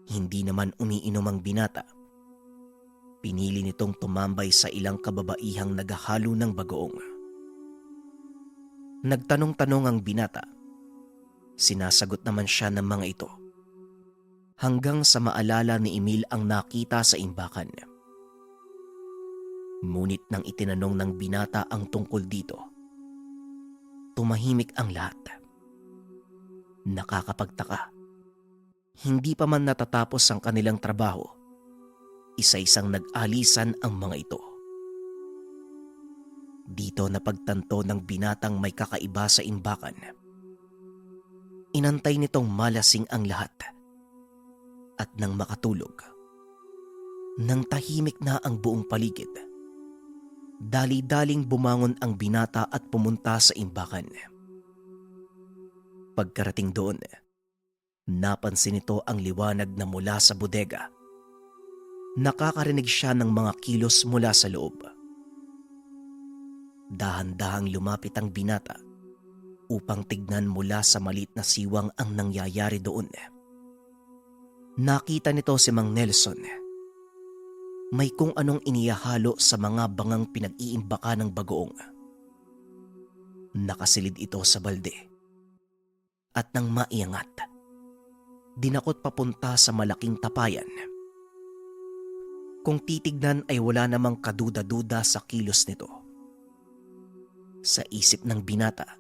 Hindi naman umiinom ang binata. Pinili nitong tumambay sa ilang kababaihang naghahalo ng bagoong. Nagtanong-tanong ang binata. Sinasagot naman siya ng mga ito. Hanggang sa maalala ni Emil ang nakita sa imbakan. Ngunit nang itinanong ng binata ang tungkol dito, tumahimik ang lahat. Nakakapagtaka. Hindi pa man natatapos ang kanilang trabaho, isa-isang nag-alisan ang mga ito. Dito napagtanto ng binatang may kakaiba sa imbakan. Inantay nitong malasing ang lahat. At nang makatulog, nang tahimik na ang buong paligid, dali-daling bumangon ang binata at pumunta sa imbakan. Pagkarating doon, napansin nito ang liwanag na mula sa bodega. Nakakarinig siya ng mga kilos mula sa loob. Dahan-dahang lumapit ang binata upang tignan mula sa maliit na siwang ang nangyayari doon. Nakita nito si Mang Nelson. May kung anong inihahalo sa mga bangang pinag-iimbaka ng bagoong. Nakasilid ito sa balde. At nang maiangat, dinakot papunta sa malaking tapayan. Kung titignan ay wala namang kaduda-duda sa kilos nito. Sa isip ng binata,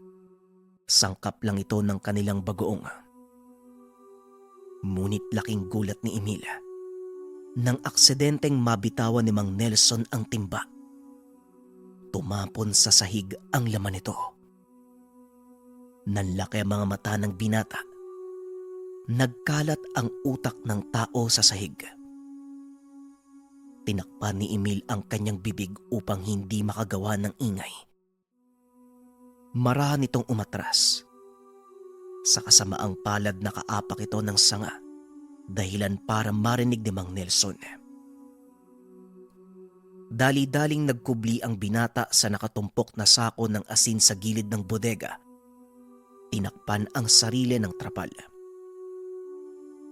sangkap lang ito ng kanilang bagoong. Ngunit laking gulat ni Emil nang aksidenteng mabitawan ni Mang Nelson ang timba. Tumapon sa sahig ang laman nito. Nanlaki ang mga mata ng binata. Nagkalat ang utak ng tao sa sahig. Tinakpan ni Emil ang kanyang bibig upang hindi makagawa ng ingay. Marahan itong umatras. Sa kasamaang palad nakaapak ito ng sanga, dahilan para marinig ni Mang Nelson. Dali-daling nagkubli ang binata sa nakatumpok na sako ng asin sa gilid ng bodega. Tinakpan ang sarili ng trapal.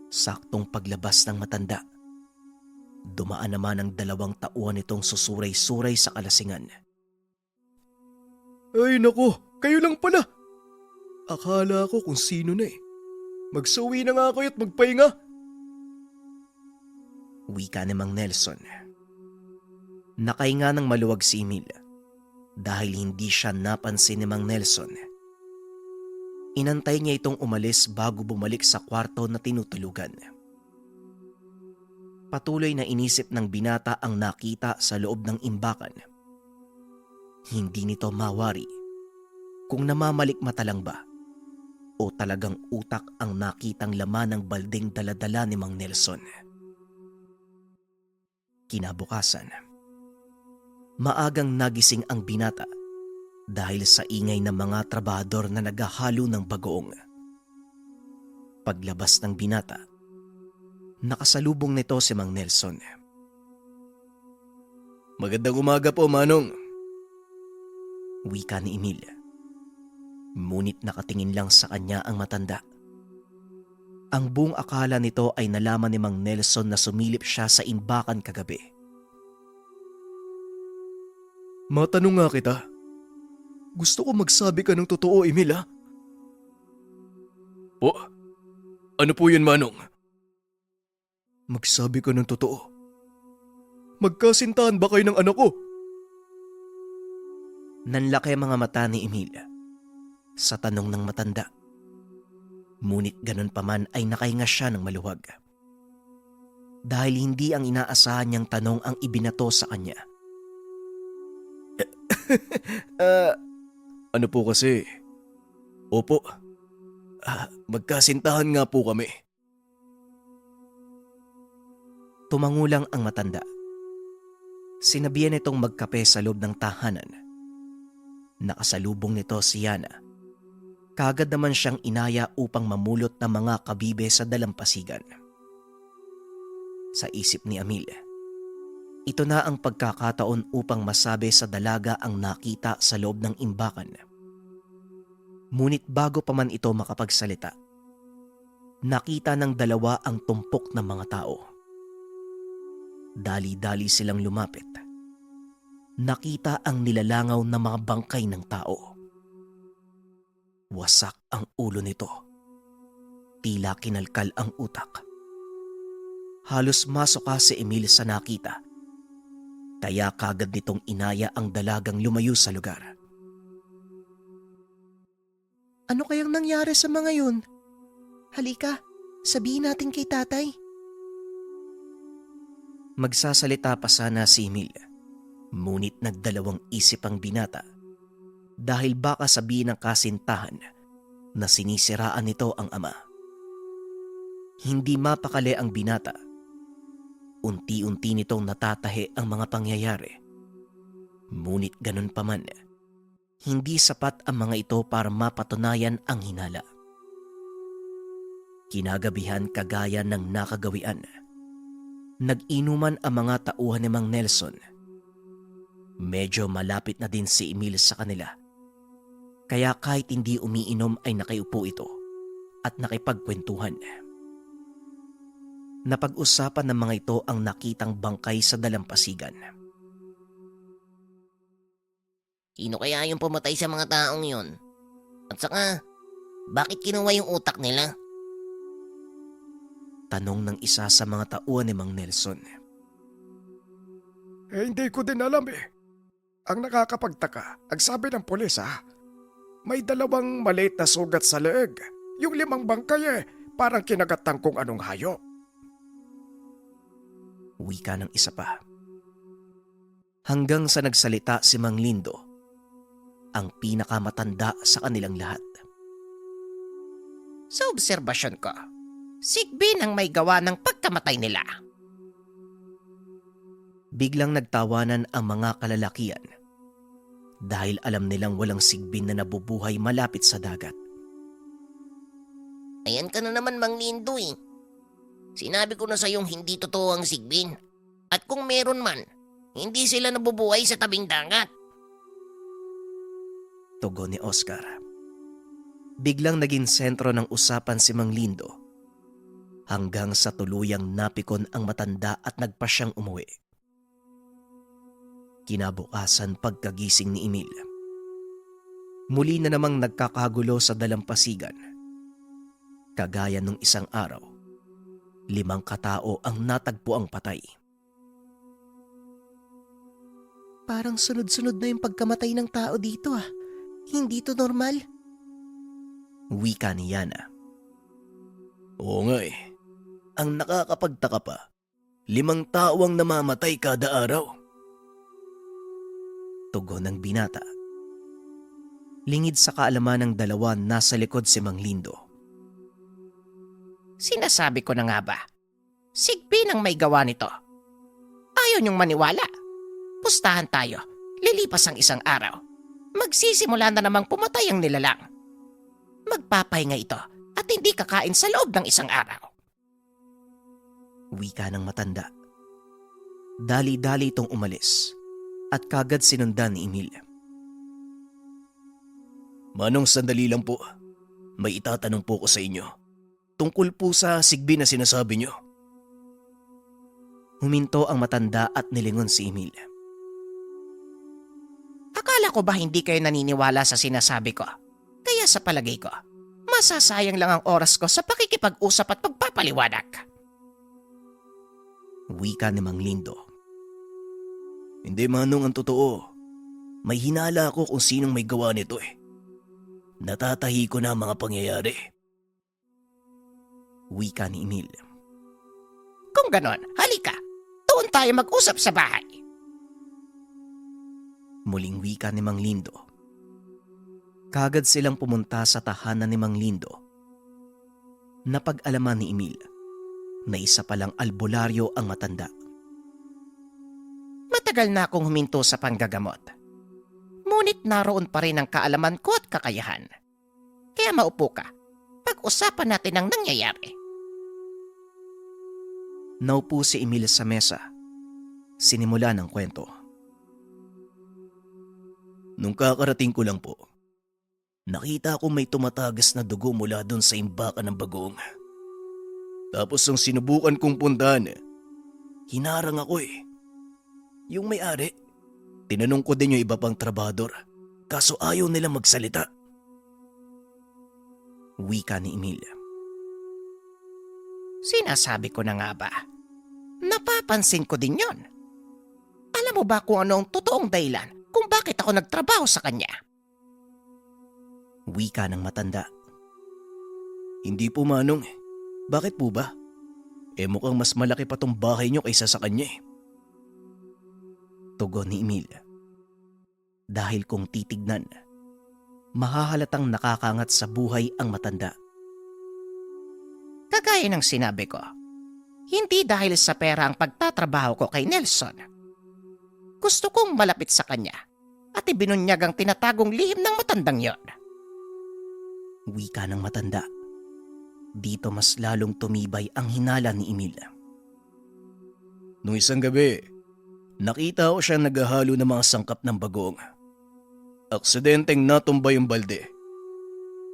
Saktong paglabas ng matanda, dumaan naman ang 2 tauhan nitong susuray-suray sa kalasingan. Ay nako, kayo lang pala. Akala ko kung sino na eh. Magsuwi na nga kayo at magpahinga. Wika ni Mang Nelson. Nakahinga ng maluwag si Emil dahil hindi siya napansin ni Mang Nelson. Inantay niya itong umalis bago bumalik sa kwarto na tinutulugan. Patuloy na inisip ng binata ang nakita sa loob ng imbakan. Hindi nito mawari kung namamalikmata lang ba o talagang utak ang nakitang laman ng balding daladala ni Mang Nelson. Kinabukasan, maagang nagising ang binata dahil sa ingay ng mga trabahador na naghahalo ng bagoong. Paglabas ng binata, nakasalubong nito si Mang Nelson. Magandang umaga po, Manong. Wika ni Emil. Ngunit nakatingin lang sa kanya ang matanda. Ang buong akala nito ay nalaman ni Mang Nelson na sumilip siya sa imbakan kagabi. Matanong nga kita. Gusto ko magsabi ka ng totoo, Emil, ha? Po? Ano po yun, Manong? Magsabi ka ng totoo. Magkasintahan ba kayo ng anak ko? Nanlaki ang mga mata ni Emil sa tanong ng matanda. Ngunit ganun pa man ay nakahinga siya ng maluwag. Dahil hindi ang inaasahan niyang tanong ang ibinato sa kanya. Ano po kasi? Opo. Magkasintahan nga po kami. Tumangulang ang matanda. Sinabihan itong magkape sa loob ng tahanan. Nakasalubong nito si Yana. Kagad naman siyang inaya upang mamulot ng mga kabibe sa dalampasigan. Sa isip ni Emil, ito na ang pagkakataon upang masabi sa dalaga ang nakita sa loob ng imbakan. Ngunit bago pa man ito makapagsalita, nakita ng dalawa ang tumpok ng mga tao. Dali-dali silang lumapit. Nakita ang nilalangaw na mga bangkay ng tao. Wasak ang ulo nito. Tila kinalkal ang utak. Halos masuka si Emil sa nakita. Kaya kagad nitong inaya ang dalagang lumayo sa lugar. Ano kayang nangyari sa mga yun? Halika, sabihin natin kay tatay. Magsasalita pa sana si Emil. Ngunit nagdalawang isip ang binata dahil baka sabihin ng kasintahan na sinisiraan nito ang ama. Hindi mapakali ang binata. Unti-unti nitong natatahi ang mga pangyayari. Ngunit ganun pa man, hindi sapat ang mga ito para mapatunayan ang hinala. Kinagabihan kagaya ng nakagawian. Nag-inuman ang mga tauhan ni Mang Nelson. Medyo malapit na din si Emil sa kanila. Kaya kahit hindi umiinom ay nakiupo ito at nakipagkwentuhan. Napag-usapan ng mga ito ang nakitang bangkay sa dalampasigan. Sino kaya yung pumatay sa mga taong yon? At saka, bakit kinuha yung utak nila? Tanong ng isa sa mga tauhan ni Mang Nelson. Hindi ko din alam eh. Ang nakakapagtaka, ang sabi ng pulis may 2 maliit na sugat sa leeg. Yung 5 bangkay parang kinagatang kung anong hayop. Wika ng isa pa. Hanggang sa nagsalita si Mang Lindo, ang pinakamatanda sa kanilang lahat. Sa obserbasyon ko, Sigbin ang may gawa ng pagkamatay nila. Biglang nagtawanan ang mga kalalakian dahil alam nilang walang sigbin na nabubuhay malapit sa dagat. Ayan ka na naman, Mang Lindo eh. Sinabi ko na sa'yong hindi totoo ang Sigbin. At kung meron man, hindi sila nabubuhay sa tabing dagat. Tugon ni Oscar. Biglang naging sentro ng usapan si Mang Lindo hanggang sa tuluyang napikon ang matanda at nagpa siyang umuwi. Kinabukasan pagkagising ni Emil, muli na namang nagkakagulo sa dalampasigan. Kagaya nung isang araw, 5 katao ang natagpo ang patay. Parang sunod-sunod na yung pagkamatay ng tao dito Hindi to normal. Wika ni Yana. Oo nga eh. Ang nakakapagtaka pa, 5 tao ang namamatay kada araw. Tugon ng binata. Lingid sa kaalaman ng 2 nasa likod si Mang Lindo. Sinasabi ko na nga ba? Sigbin ang may gawa nito. Ayaw niyong maniwala. Pustahan tayo. Lilipas ang isang araw. Magsisimula na namang pumatay ang nilalang. Magpapahinga ito at hindi kakain sa loob ng isang araw. Wika ng matanda. Dali-dali itong umalis at kagad sinundan ni Emil. Manong, sandali lang po. May itatanong po ko sa inyo. Tungkol po sa sigbin na sinasabi niyo. Huminto ang matanda at nilingon si Emil. Akala ko ba hindi kayo naniniwala sa sinasabi ko? Kaya sa palagay ko, masasayang lang ang oras ko sa pakikipag-usap at pagpapaliwanag. Wika ni Mang Lindo. Hindi, Manong, ang totoo. May hinala ako kung sinong may gawa nito eh. Natatahi ko na ang mga pangyayari. Wika ni Emil. Kung ganon, halika. Doon tayo mag-usap sa bahay. Muling wika ni Mang Lindo. Kagad silang pumunta sa tahanan ni Mang Lindo. Napag-alaman ni Emil na isa palang albularyo ang matanda. Matagal na akong huminto sa panggagamot. Ngunit naroon pa rin ang kaalaman ko at kakayahan. Kaya maupo ka. Pag-usapan natin ang nangyayari. Naupo si Emil sa mesa. Sinimula ng kwento. Nung kakarating ko lang po, nakita ko may tumatagas na dugo mula doon sa imbakan ng bagong. Tapos nung sinubukan kong puntahan, hinarang ako eh. Yung may-ari, tinanong ko din yung iba pang trabador, kaso ayaw nila magsalita. Wika ni Emil. Sinasabi ko na nga ba? Napapansin ko din yon. Alam mo ba kung ano ang totoong dahilan kung bakit ako nagtrabaho sa kanya? Wika ng matanda. Hindi po, Manong. Bakit po ba? Mukhang mas malaki pa tong bahay nyo kaysa sa kanya eh. Tugon ni Emil. Dahil kung titignan, mahahalatang nakakangat sa buhay ang matanda. Kagaya ng sinabi ko, hindi dahil sa pera ang pagtatrabaho ko kay Nelson. Gusto kong malapit sa kanya at ibinunyag ang tinatagong lihim ng matandang yon. Wika ng matanda. Dito mas lalong tumibay ang hinala ni Emil. Nung isang gabi, Nakita ko siya naghahalo ng mga sangkap ng bagoong. Aksidenteng natumba yung balde.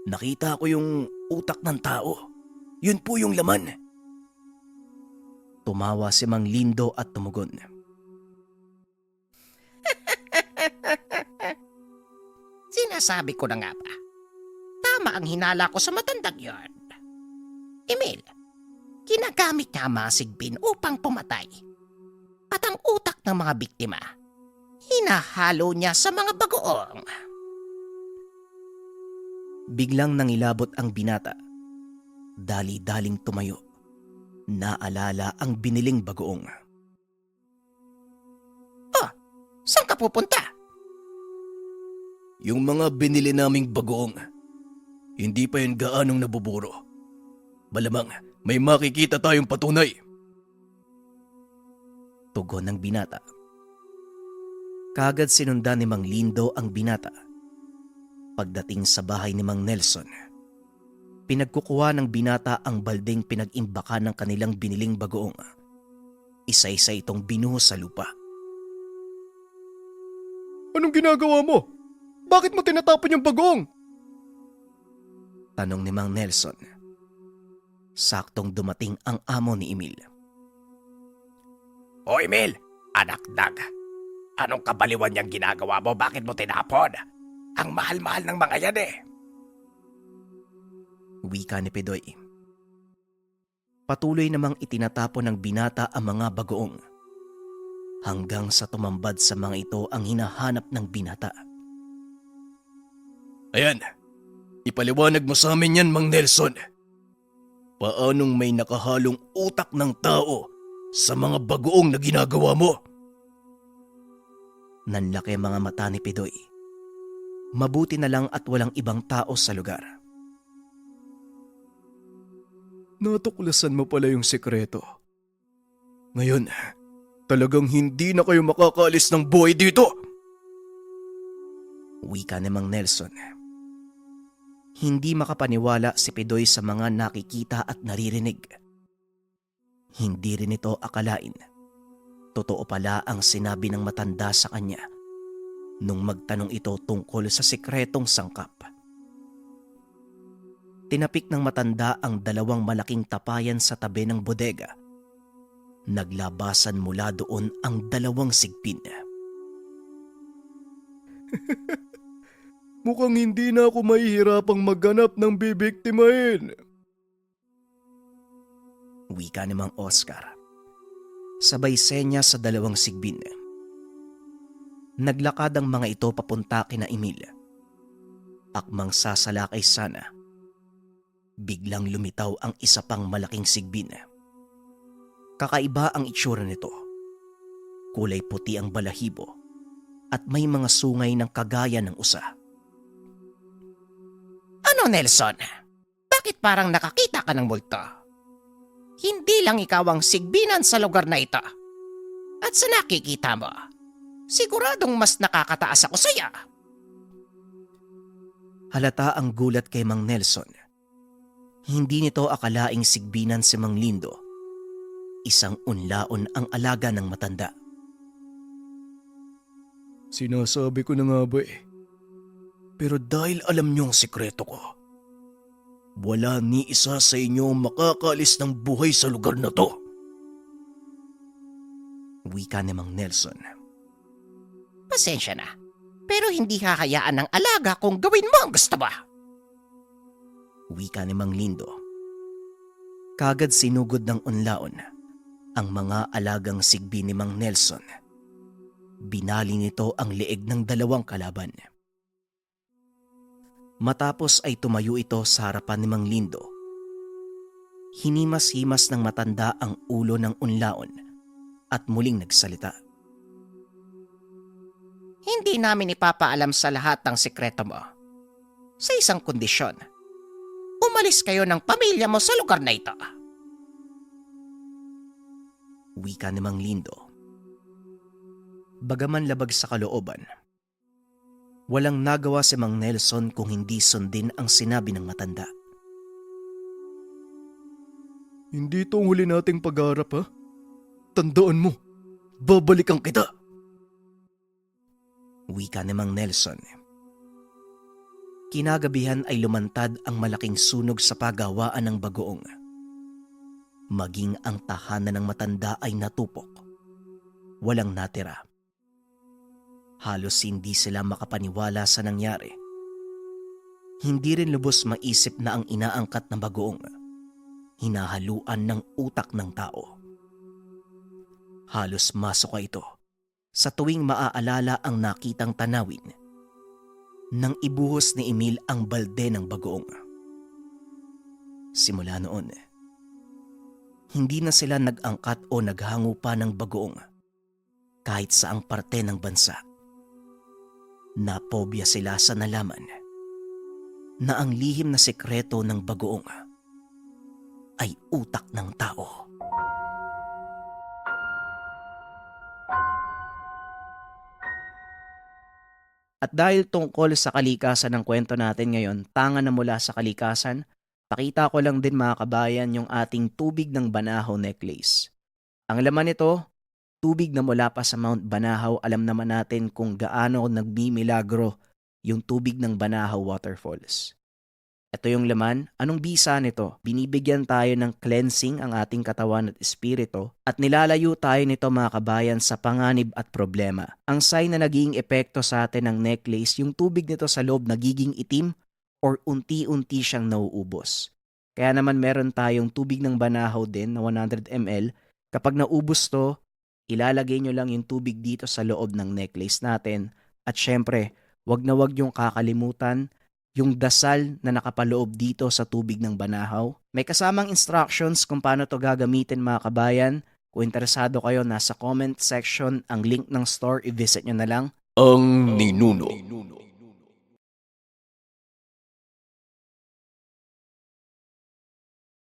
Nakita ko yung utak ng tao. Yun po yung laman. Tumawa si Mang Lindo at tumugon. Sinasabi ko na nga ba? Tama ang hinala ko sa matandang yon. Emil, ginagamit niya ang mga sigbin upang pumatay. At ang utak ng mga biktima, hinahalo niya sa mga bagoong. Biglang nangilabot ang binata. Dali-daling tumayo. Naalala ang biniling bagoong. Oh, saan ka pupunta? Yung mga binili naming bagoong, hindi pa yun gaanong nabuburo. Malamang may makikita tayong patunay. Tugon ng binata. Kagad sinundan ni Mang Lindo ang binata. Pagdating sa bahay ni Mang Nelson, pinagkukuha ng binata ang baldeng pinag-imbakan ng kanilang biniling bagoong. Isa-isa itong binuhos sa lupa. Anong ginagawa mo? Bakit mo tinatapon yung bagoong? Tanong ni Mang Nelson. Saktong dumating ang amo ni Emil. O Emil, anak dag. Anong kabaliwan niyang ginagawa mo? Bakit mo tinapon? Ang mahal-mahal ng mga yan eh. Wika ni Pedoy. Patuloy namang itinatapon ng binata ang mga bagoong. Hanggang sa tumambad sa mga ito ang hinahanap ng binata. Ayan, ipaliwanag mo sa amin yan, Mang Nelson. Paanong may nakahalong utak ng tao sa mga bagoong na ginagawa mo? Nanlaki ang mga mata ni Pedoy. Mabuti na lang at walang ibang tao sa lugar. Natuklasan mo pala yung sekreto. Ngayon, talagang hindi na kayo makakaalis ng buhay dito. Wika ni Mang Nelson. Hindi makapaniwala si Pedoy sa mga nakikita at naririnig. Hindi rin ito akalain. Totoo pala ang sinabi ng matanda sa kanya nung magtanong ito tungkol sa sikretong sangkap. Tinapik ng matanda ang dalawang malaking tapayan sa tabi ng bodega. Naglabasan mula doon ang dalawang sigpin. Mukhang hindi na ako mahihirapang maghanap ng bibiktimahin. Wika ni Mang Oscar. Sabay senya sa dalawang sigbin. Naglakad ang mga ito papunta kina Emil. Akmang sasalakay sana. Biglang lumitaw ang isa pang malaking sigbin. Kakaiba ang itsura nito. Kulay puti ang balahibo at may mga sungay ng kagaya ng usa. Ano, Nelson? Bakit parang nakakita ka ng multo? Hindi lang ikaw ang sigbinan sa lugar na ito. At sa nakikita mo, siguradong mas nakakataas ako sa'yo. Halata ang gulat kay Mang Nelson. Hindi nito akalaing sigbinan si Mang Lindo. Isang unlaon ang alaga ng matanda. Sinasabi ko na nga ba eh. Pero dahil alam niyo ang sikreto ko, wala ni isa sa inyo makakaalis ng buhay sa lugar na to. Wika ni Mang Nelson. Pasensya na, pero hindi hahayaan ng alaga kung gawin mo ang gusto mo. Wika ni Mang Lindo. Kagad sinugod ng unlaon ang mga alagang sigbi ni Mang Nelson. Binali nito ang leeg ng dalawang kalaban. Matapos ay tumayo ito sa harapan ni Mang Lindo. Hinimas-himas ng matanda ang ulo ng unlaon at muling nagsalita. Hindi namin ipapaalam sa lahat ang sikreto mo. Sa isang kondisyon, umalis kayo ng pamilya mo sa lugar na ito. Wika ni Mang Lindo. Bagaman labag sa kalooban, walang nagawa si Mang Nelson kung hindi sundin ang sinabi ng matanda. Hindi ito ang huli nating pag-aarap ha? Tandaan mo, babalikan kita. Wika ni Mang Nelson. Kinagabihan ay lumantad ang malaking sunog sa pagawaan ng bagoong. Maging ang tahanan ng matanda ay natupok. Walang natira. Halos hindi sila makapaniwala sa nangyari. Hindi rin lubos maisip na ang inaangkat na bagoong hinahaluan ng utak ng tao. Halos masuka ito sa tuwing maaalala ang nakitang tanawin nang ibuhos ni Emil ang balde ng bagoong. Simula noon, hindi na sila nag-angkat o naghango pa ng bagoong kahit saang parte ng bansa. Napobya sila sa nalaman na ang lihim na sekreto ng bagoong ay utak ng tao. At dahil tungkol sa kalikasan ng kwento natin ngayon, tanga na mula sa kalikasan, pakita ko lang din mga kabayan yung ating tubig ng Banahaw necklace. Ang laman nito, tubig na mula pa sa Mount Banahaw. Alam naman natin kung gaano nagmimilagro yung tubig ng Banahaw Waterfalls. Ito yung laman. Anong bisa nito? Binibigyan tayo ng cleansing ang ating katawan at espiritu at nilalayo tayo nito mga kabayan sa panganib at problema. Ang sign na naging epekto sa atin ng necklace, yung tubig nito sa loob nagiging itim or unti-unti siyang nauubos. Kaya naman meron tayong tubig ng Banahaw din na 100 ml. Kapag naubos to, ilalagay nyo lang yung tubig dito sa loob ng necklace natin. At syempre, wag na wag yung kakalimutan yung dasal na nakapaloob dito sa tubig ng Banahaw. May kasamang instructions kung paano to gagamitin mga kabayan. Kung interesado kayo, nasa comment section ang link ng store, i-visit nyo na lang. Ang ninuno.